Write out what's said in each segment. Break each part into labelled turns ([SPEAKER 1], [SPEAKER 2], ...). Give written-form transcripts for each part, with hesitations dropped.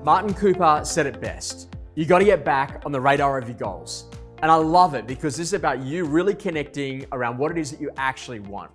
[SPEAKER 1] Martin Cooper said it best. You got to get back on the radar of your goals. And I love it because this is about you really connecting around what it is that you actually want.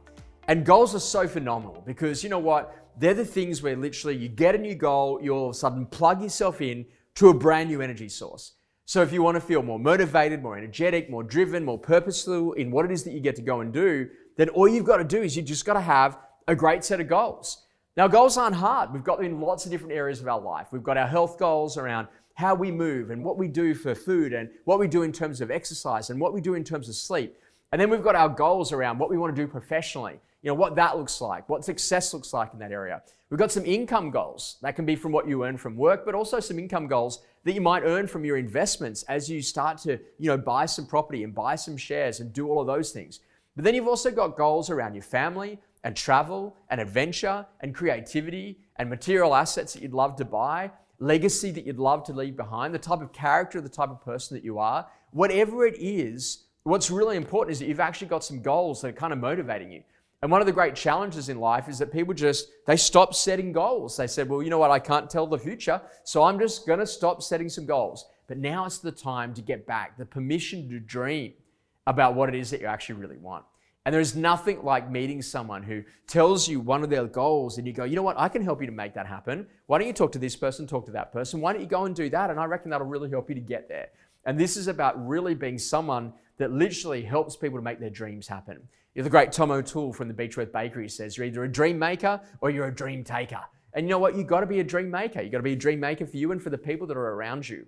[SPEAKER 1] And goals are so phenomenal because you know what? They're the things where literally you get a new goal, you all of a sudden plug yourself in to a brand new energy source. So if you want to feel more motivated, more energetic, more driven, more purposeful in what it is that you get to go and do, then all you've got to do is you just got to have a great set of goals. Now, goals aren't hard. We've got them in lots of different areas of our life. We've got our health goals around how we move and what we do for food and what we do in terms of exercise and what we do in terms of sleep. And then we've got our goals around what we want to do professionally, what that looks like, what success looks like in that area. We've got some income goals. That can be from what you earn from work, but also some income goals that you might earn from your investments as you start to, buy some property and buy some shares and do all of those things. But then you've also got goals around your family and travel and adventure and creativity and material assets that you'd love to buy, legacy that you'd love to leave behind, the type of character, the type of person that you are. Whatever it is, what's really important is that you've actually got some goals that are kind of motivating you. And one of the great challenges in life is that people they stop setting goals. They said, well, you know what, I can't tell the future, so I'm just going to stop setting some goals. But now it's the time to get back, the permission to dream about what it is that you actually really want. And there's nothing like meeting someone who tells you one of their goals and you go, you know what, I can help you to make that happen. Why don't you talk to this person, talk to that person? Why don't you go and do that? And I reckon that'll really help you to get there. And this is about really being someone that literally helps people to make their dreams happen. The great Tom O'Toole from the Beechworth Bakery says, you're either a dream maker or you're a dream taker. And you know what? You've got to be a dream maker. You've got to be a dream maker for you and for the people that are around you.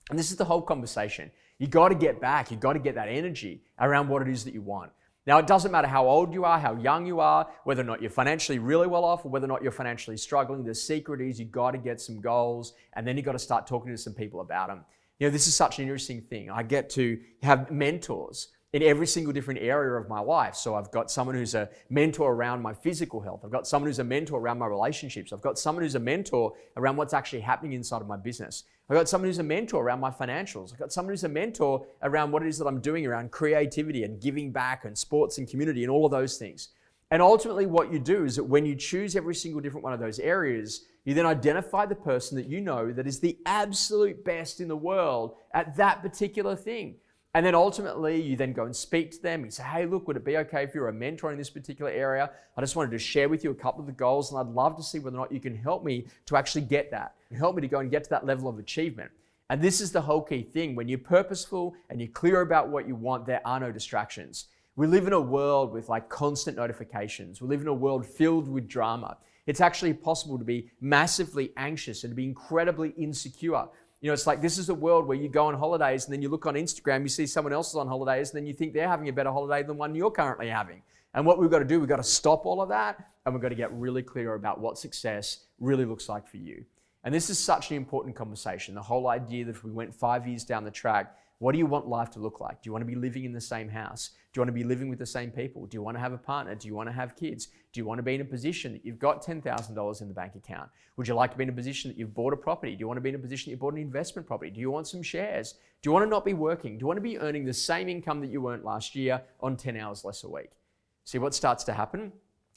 [SPEAKER 1] And this is the whole conversation. You've got to get back. You've got to get that energy around what it is that you want. Now, it doesn't matter how old you are, how young you are, whether or not you're financially really well off or whether or not you're financially struggling. The secret is you've got to get some goals and then you've got to start talking to some people about them. This is such an interesting thing. I get to have mentors in every single different area of my life. So I've got someone who's a mentor around my physical health. I've got someone who's a mentor around my relationships. I've got someone who's a mentor around what's actually happening inside of my business. I've got someone who's a mentor around my financials. I've got someone who's a mentor around what it is that I'm doing around creativity and giving back and sports and community and all of those things. And ultimately what you do is that when you choose every single different one of those areas, you then identify the person that you know that is the absolute best in the world at that particular thing. And then ultimately, you then go and speak to them. You say, hey, look, would it be okay if you're a mentor in this particular area? I just wanted to share with you a couple of the goals, and I'd love to see whether or not you can help me to actually get that. Help me to go and get to that level of achievement. And this is the whole key thing. When you're purposeful and you're clear about what you want, there are no distractions. We live in a world with constant notifications. We live in a world filled with drama. It's actually possible to be massively anxious and to be incredibly insecure. It's like this is a world where you go on holidays and then you look on Instagram, you see someone else is on holidays, and then you think they're having a better holiday than one you're currently having. And what we've got to do, we've got to stop all of that, and we've got to get really clear about what success really looks like for you. And this is such an important conversation. The whole idea that if we went 5 years down the track, what do you want life to look like? Do you want to be living in the same house? Do you want to be living with the same people? Do you want to have a partner? Do you want to have kids? Do you want to be in a position that you've got $10,000 in the bank account? Would you like to be in a position that you've bought a property? Do you want to be in a position that you've bought an investment property? Do you want some shares? Do you want to not be working? Do you want to be earning the same income that you earned last year on 10 hours less a week? See what starts to happen?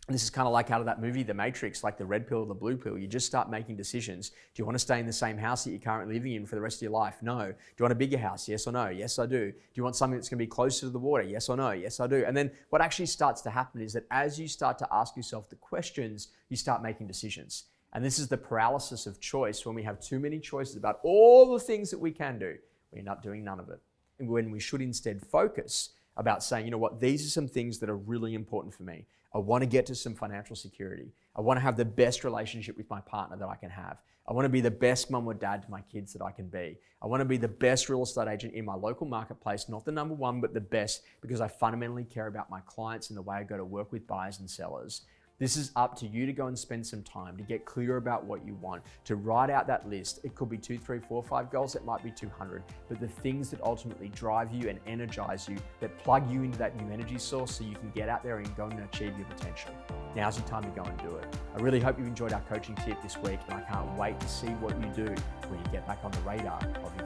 [SPEAKER 1] And this is kind of like out of that movie, The Matrix, like the red pill or the blue pill. You just start making decisions. Do you want to stay in the same house that you're currently living in for the rest of your life? No. Do you want a bigger house? Yes or no? Yes, I do. Do you want something that's going to be closer to the water? Yes or no? Yes, I do. And then what actually starts to happen is that as you start to ask yourself the questions, you start making decisions. And this is the paralysis of choice. When we have too many choices about all the things that we can do, we end up doing none of it. And when we should instead focus about saying, you know what, these are some things that are really important for me. I want to get to some financial security. I want to have the best relationship with my partner that I can have. I want to be the best mum or dad to my kids that I can be. I want to be the best real estate agent in my local marketplace, not the number one, but the best, because I fundamentally care about my clients and the way I go to work with buyers and sellers. This is up to you to go and spend some time to get clear about what you want, to write out that list. It could be 2, 3, 4, 5 goals. It might be 200, but the things that ultimately drive you and energize you, that plug you into that new energy source so you can get out there and go and achieve your potential. Now's your time to go and do it. I really hope you enjoyed our coaching tip this week, and I can't wait to see what you do when you get back on the radar of your